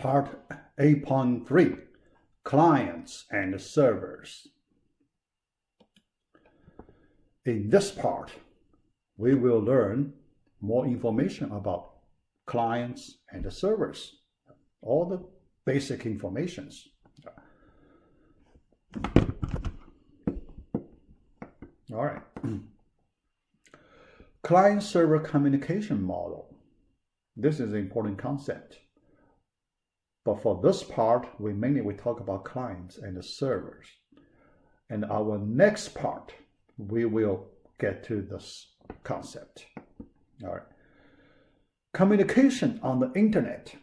part 8.3, Clients and Servers. In this part, we will learn more information about clients and servers, all the basic informations. All right. Client-server communication model. This is an important concept. But for this part, we talk about clients and servers. And our next part, we will get to this concept. All right. Communication on the internet.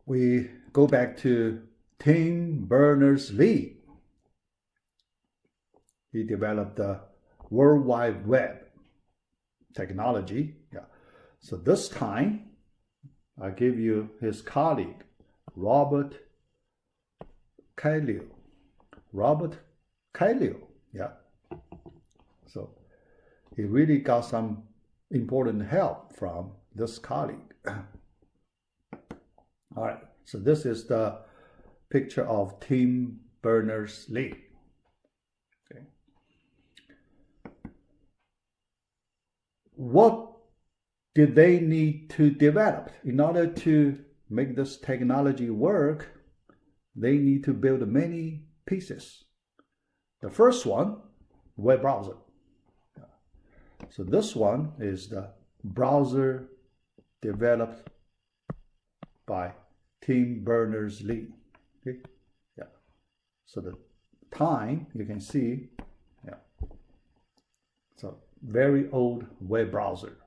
We go back to Tim Berners-Lee. He developed the World Wide Web technology. Yeah. So this time, I give you his colleague, Robert Cailliau. Robert Cailliau, yeah. So he really got some important help from this colleague. All right, so this is the picture of Tim Berners-Lee. Okay. What did they need to develop in order to make this technology work? They need to build many pieces. The first one, web browser. So this one is the browser developed by Tim Berners-Lee. Okay? Yeah. So the time you can see, yeah. So very old web browser.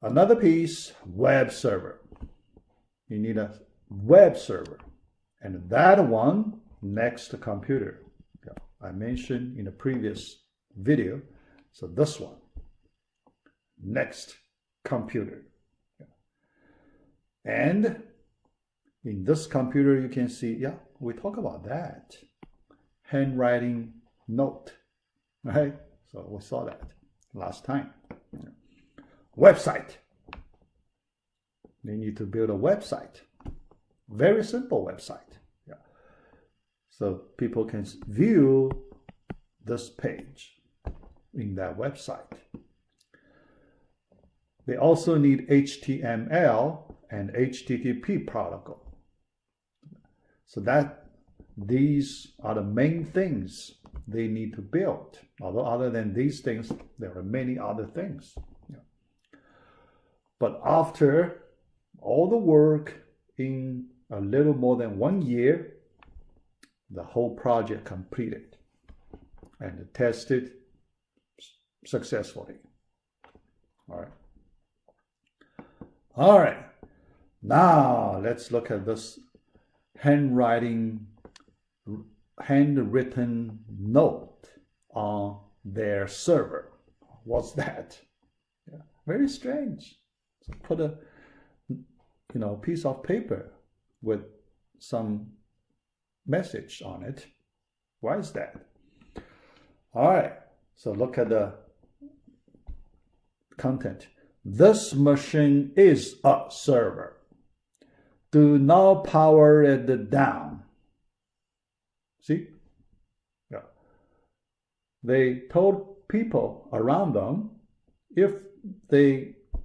Another piece, web server. You need a web server. And that one next to computer. Yeah, I mentioned in the previous video. So this one, next computer. Yeah. And in this computer, you can see, yeah, we talk about that. Handwriting note, right? So we saw that last time. Yeah. Website. They need to build a website. Very simple website. Yeah. So people can view this page in that website. They also need HTML and HTTP protocol. So these are the main things they need to build. Although other than these things, there are many other things. Yeah. But after all the work in a little more than 1 year, the whole project completed and tested successfully. All right. All right. Now let's look at this handwritten note on their server. What's that? Yeah, very strange. So put a piece of paper with some message on it. Why is that? All right, so look at the content. This machine is a server. Do not power it down. See? Yeah. They told people around them, if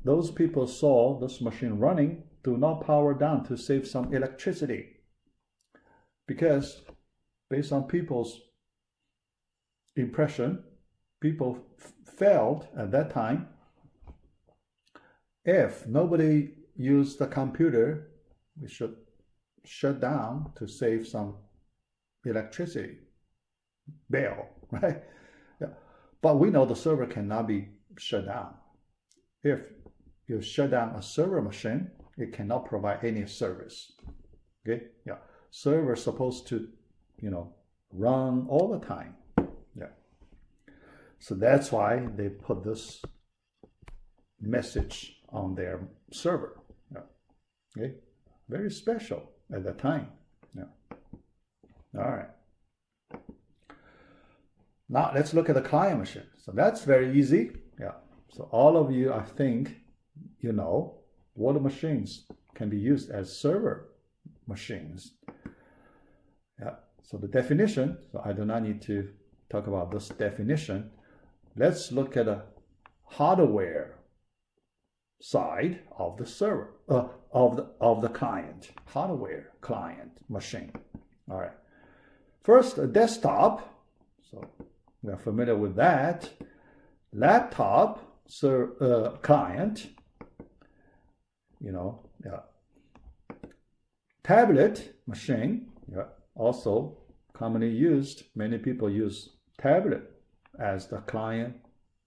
those people saw this machine running, do not power down to save some electricity. Because based on people's impression, people felt at that time, if nobody used the computer, we should shut down to save some electricity bill, right? Yeah. But we know the server cannot be shut down. If you shut down a server machine, it cannot provide any service. Okay? Yeah. Server is supposed to, run all the time. Yeah. So that's why they put this message on their server. Yeah. Okay? Very special at that time. Yeah. All right. Now let's look at the client machine. So that's very easy. Yeah. So all of you, I think, you know what machines can be used as server machines. Yeah. So the definition, so I do not need to talk about this definition. Let's look at the hardware side of the server, of the client, hardware client machine. All right. First, a desktop. So we are familiar with that. Laptop client. You know, yeah. Tablet machine. Yeah. Also commonly used. Many people use tablet as the client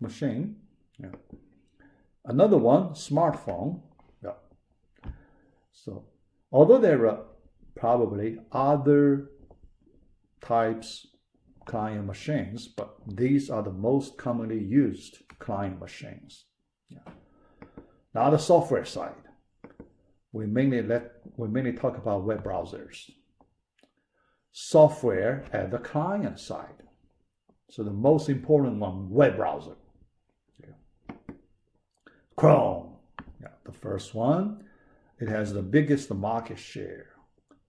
machine. Yeah. Another one, smartphone. Yeah. So, although there are probably other types client machines, but these are the most commonly used client machines. Yeah. Now the software side, we mainly talk about web browsers. Software at the client side. So the most important one, web browser. Yeah. Chrome, yeah, the first one. It has the biggest market share,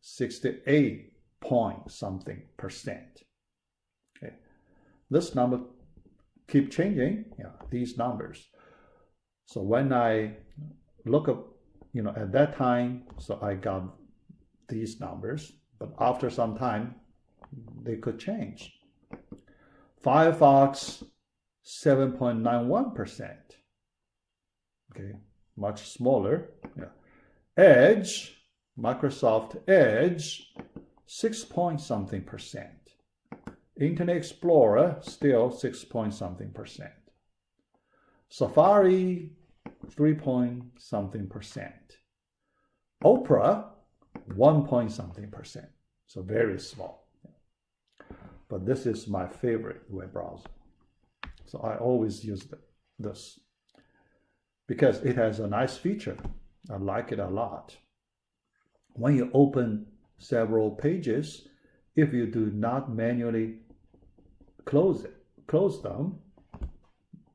68 point something percent. Okay. This number keep changing, yeah, these numbers. So when I look up, at that time, so I got these numbers, but after some time, they could change. Firefox, 7.91%. Okay, much smaller. Yeah. Edge, Microsoft Edge, 6 point something percent. Internet Explorer, still 6 point something percent. Safari, 3 point something percent. Opera, 1 point something percent. So very small. But this is my favorite web browser. So I always use this because it has a nice feature. I like it a lot. When you open several pages, if you do not manually close them,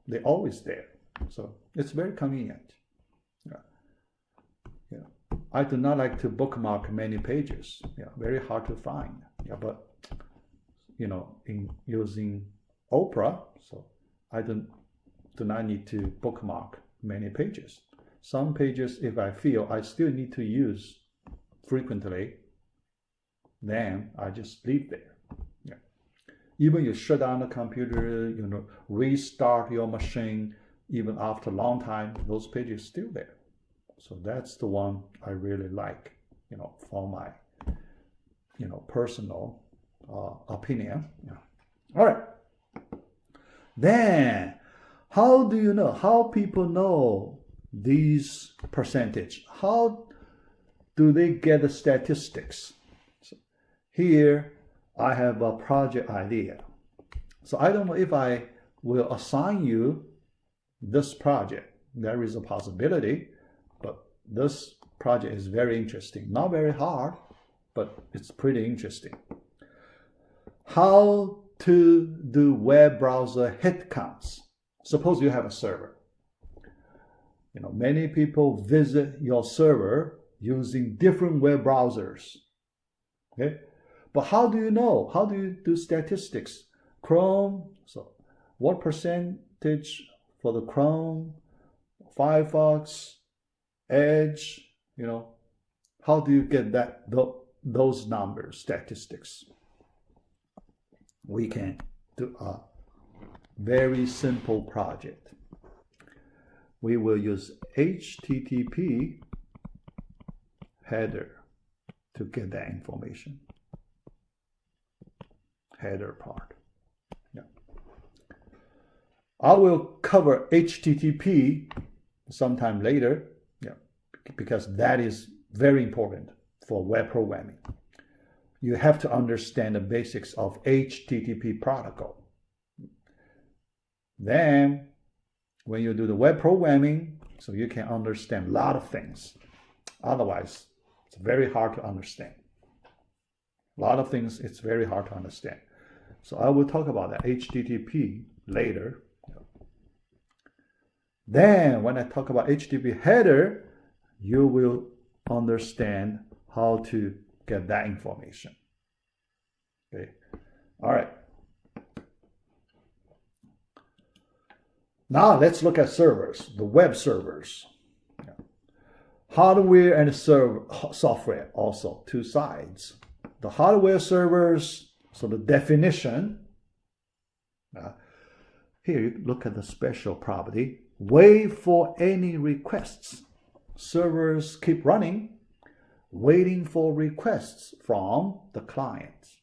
they're always there. So it's very convenient. Yeah. Yeah. I do not like to bookmark many pages. Yeah, very hard to find. Yeah, but in using Opera, so I do not need to bookmark many pages. Some pages, if I feel I still need to use frequently, then I just leave there. Yeah. Even you shut down the computer, restart your machine, even after a long time, those pages still there. So that's the one I really like, for my, personal opinion. Yeah. All right. Then, how people know these percentage? How do they get the statistics? So here I have a project idea. So I don't know if I will assign you this project. There is a possibility, but this project is very interesting. Not very hard, but it's pretty interesting. How to do web browser hit counts. Suppose you have a server. Many people visit your server using different web browsers. Okay, but how do you know? How do you do statistics? Chrome. So, what percentage for the Chrome, Firefox, Edge? How do you get those numbers, statistics? We can do a very simple project. We will use HTTP header to get that information. Header part. Yeah. I will cover HTTP sometime later, yeah, because that is very important for web programming. You have to understand the basics of HTTP protocol. Then, when you do the web programming, so you can understand a lot of things. Otherwise, it's very hard to understand. A lot of things, it's very hard to understand. So I will talk about that HTTP later. Then when I talk about HTTP header, you will understand how to get that information. Okay. All right. Now let's look at servers, the web servers. Hardware and software, also two sides. The hardware servers, so the definition. Here you look at the special property. Wait for any requests. Servers keep running, waiting for requests from the client.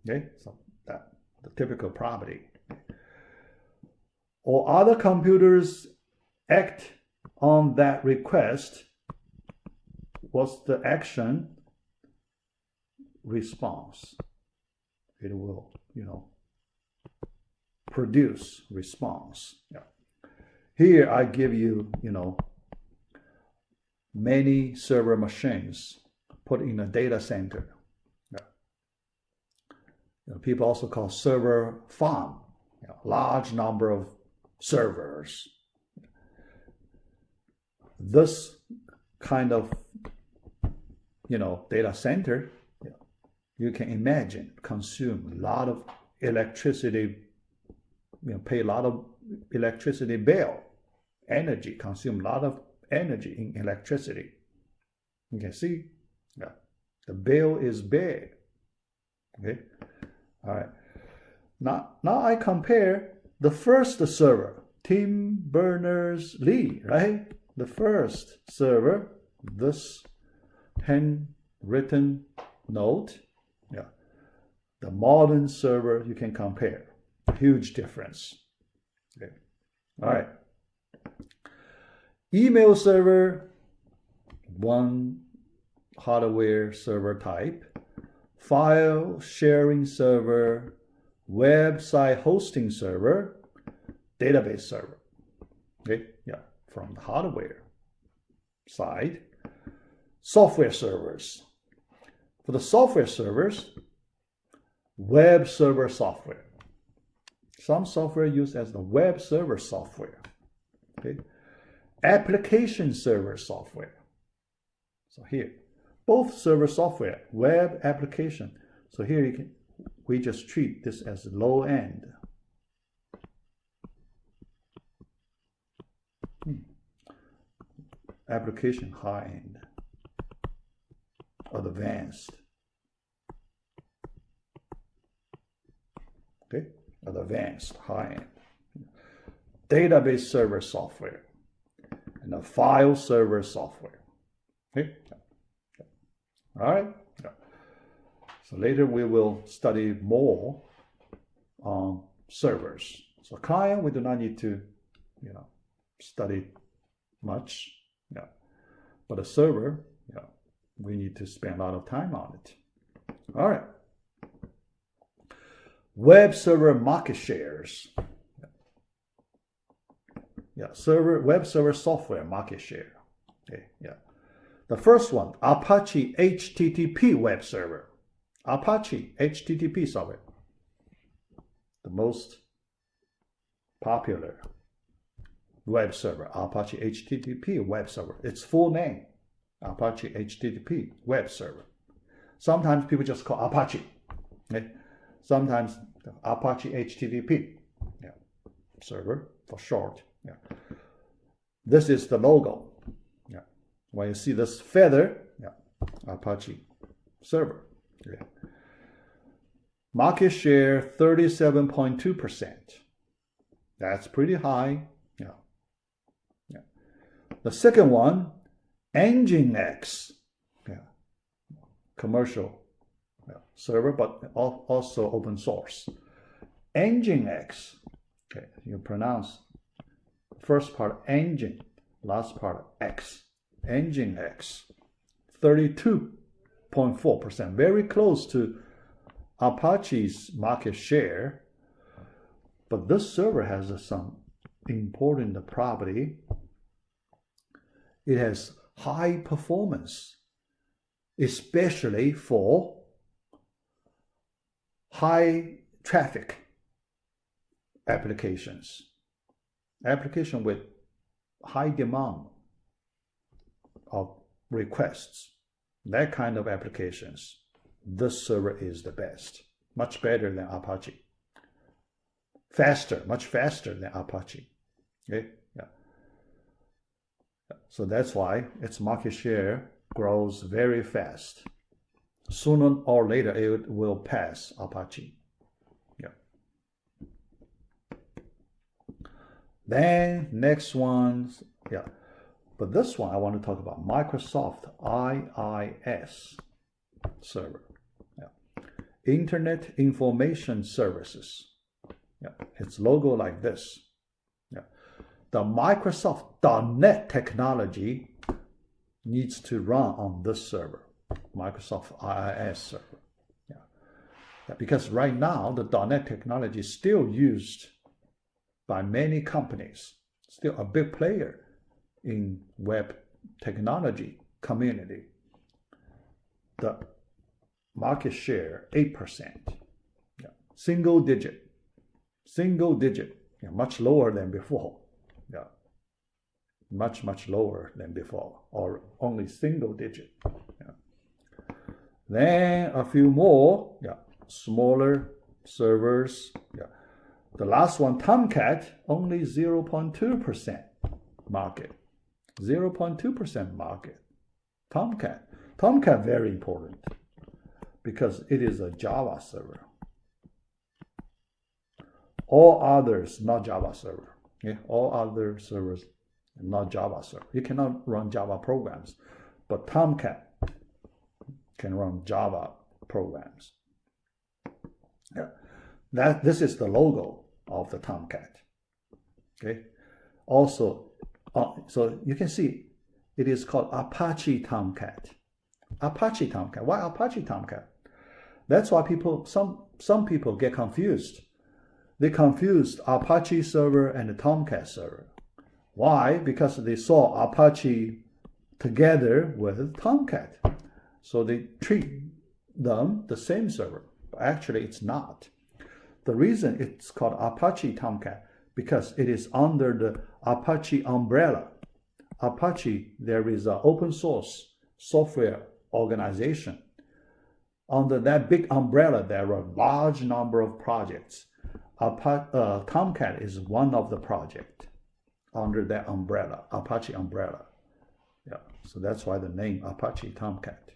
Okay, so that the typical property. Or other computers act on that request. What's the action? Response. It will, produce response. Yeah. Here I give you, many server machines put in a data center. Yeah. People also call server farm, large number of servers. This kind of, data center, you can imagine consume a lot of electricity, pay a lot of electricity bill, energy, consume a lot of energy in electricity. You can see, the bill is big. Okay, all right. Now I compare the first server, Tim Berners-Lee, right? The first server, this handwritten note, the modern server, you can compare. Huge difference. Okay. All right. Email server, one hardware server type. File sharing server, website hosting server, database server. Okay, from the hardware side. Software servers. For the software servers, web server software. Some software used as the web server software. Okay. Application server software. So here, both server software, web application. So here we just treat this as low end. Application high end. Advanced. Okay, advanced, high end. Database server software and a file server software. Okay, all right. So later we will study more on servers. So client, we do not need to, study much. But a server, we need to spend a lot of time on it. All right. Web server market shares. Web server software market share. Okay, The first one, Apache HTTP web server. Apache HTTP software. The most popular web server, Apache HTTP web server. Its full name, Apache HTTP web server. Sometimes people just call Apache. Okay? Sometimes Apache HTTP server for short. This is the logo. When you see this feather, Apache server. Market share 37.2%. That's pretty high. The second one, Nginx, commercial server, but also open source. Nginx, you pronounce first part engine, last part X. Nginx, 32.4%, very close to Apache's market share. But this server has some important property. It has high performance, especially for high traffic applications. application with high demand of requests, that kind of applications, this server is the best, much better than Apache. Faster, much faster than Apache. Okay, yeah. So that's why its market share grows very fast. Sooner or later, it will pass Apache. Yeah. Then next one, yeah. But this one I want to talk about Microsoft IIS server. Yeah. Internet Information Services. Yeah. Its logo like this. Yeah. The Microsoft.NET technology needs to run on this server, Microsoft IIS server. Yeah. Yeah. Because right now the .NET technology is still used by many companies, still a big player in web technology community. The market share 8%. Yeah. Single digit, yeah, much lower than before. Yeah. Much lower than before, or only single digit. Yeah. Then a few more, yeah, smaller servers. Yeah. The last one, Tomcat, only 0.2% market. 0.2% market. Tomcat very important because it is a Java server. All others not Java server. Okay? All other servers not Java server. You cannot run Java programs, but Tomcat can run Java programs. Yeah. This is the logo of the Tomcat. Okay. Also, so you can see it is called Apache Tomcat. Apache Tomcat. Why Apache Tomcat? That's why some people get confused. They confused Apache server and the Tomcat server. Why? Because they saw Apache together with Tomcat. So they treat them the same server. But actually, it's not. The reason it's called Apache Tomcat because it is under the Apache umbrella. Apache, there is an open source software organization. Under that big umbrella, there are a large number of projects. Tomcat is one of the projects under that umbrella, Apache umbrella. Yeah, so that's why the name Apache Tomcat.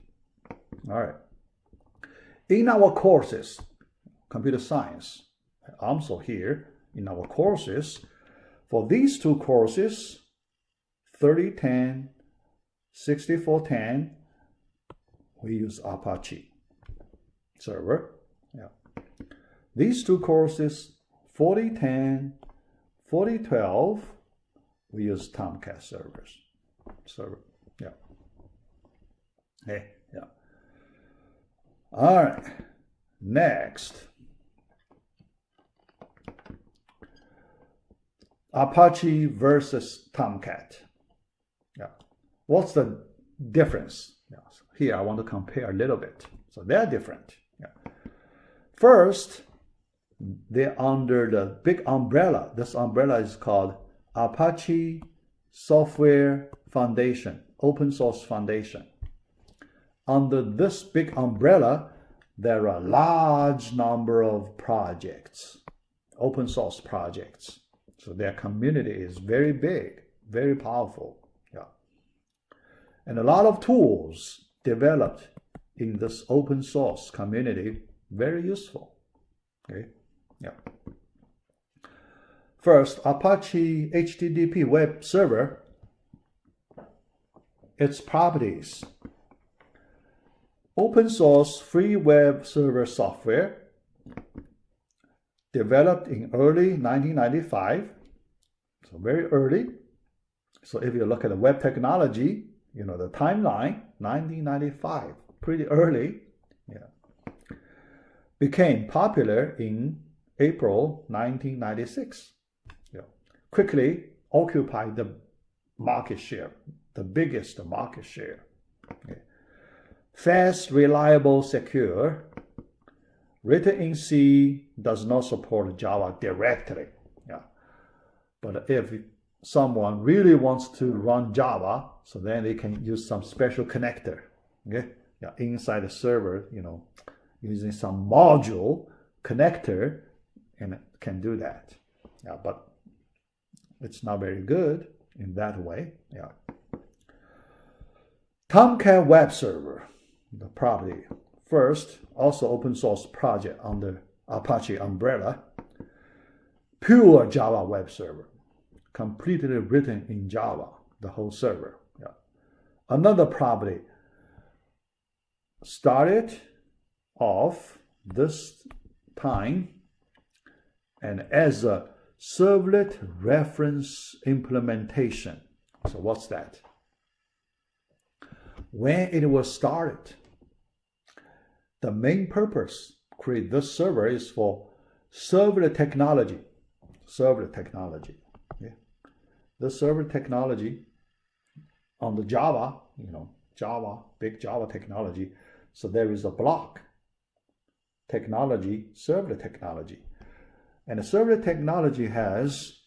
All right. In our courses, computer science, also here in our courses, for these two courses, 3010, 6410, we use Apache server. Yeah. These two courses, 4010, 4012, we use Tomcat server. Yeah. Okay. Yeah. All right. Next, Apache versus Tomcat. Yeah. What's the difference? Yeah. So here I want to compare a little bit. So they're different. Yeah. First, they're under the big umbrella. This umbrella is called Apache Software Foundation, Open Source Foundation. Under this big umbrella, there are a large number of projects, open source projects. So their community is very big, very powerful. Yeah. And a lot of tools developed in this open source community, very useful. Okay. Yeah. First, Apache HTTP web server, its properties. Open source free web server software developed in early 1995, so very early. So if you look at the web technology, you know, the timeline, 1995, pretty early. Yeah. Became popular in April 1996. Yeah. Quickly occupied the market share, the biggest market share. Okay. Fast, reliable, secure. Written in C, does not support Java directly. Yeah. But if someone really wants to run Java, so then they can use some special connector, okay? Yeah, inside the server, using some module connector, and it can do that. Yeah, but it's not very good in that way. Yeah. Tomcat web server, the property. First, also open source project under Apache umbrella. Pure Java web server, completely written in Java, the whole server. Yeah. Another property started off this time and as a servlet reference implementation. So what's that? When it was started, the main purpose to create this server is for servlet technology. Servlet technology. Okay? The servlet technology on the Java, Java, big Java technology. So there is a block technology, servlet technology. And the servlet technology has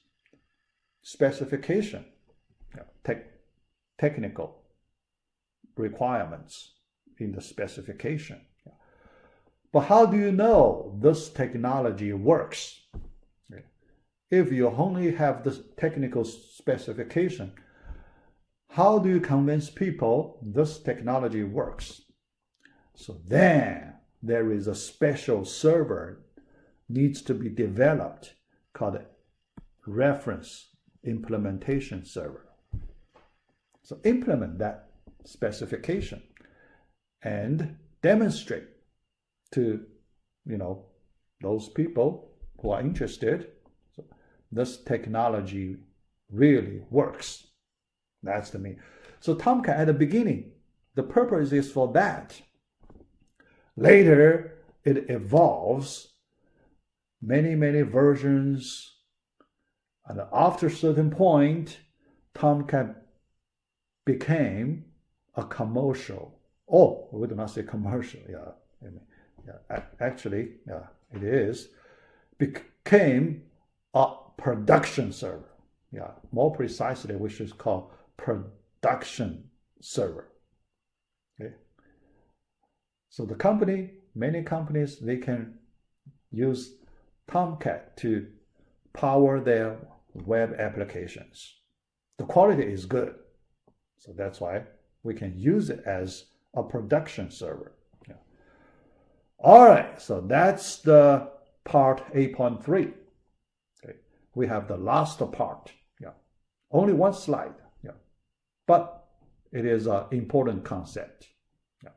specification, technical requirements in the specification. But how do you know this technology works? If you only have this technical specification, how do you convince people this technology works? So then there is a special server needs to be developed called reference implementation server. So implement that specification and demonstrate to those people who are interested, so this technology really works. That's the meaning. So Tomcat at the beginning, the purpose is for that. Later, it evolves many versions, and after a certain point, Tomcat became a commercial. Oh, we do not say commercial. Actually, it is. Became a production server. Yeah, more precisely, we should call production server. Okay. So many companies, they can use Tomcat to power their web applications. The quality is good. So that's why we can use it as a production server. Yeah. All right, so that's the part 8.3. Okay. We have the last part. Yeah. Only one slide. Yeah. But it is an important concept. Yeah.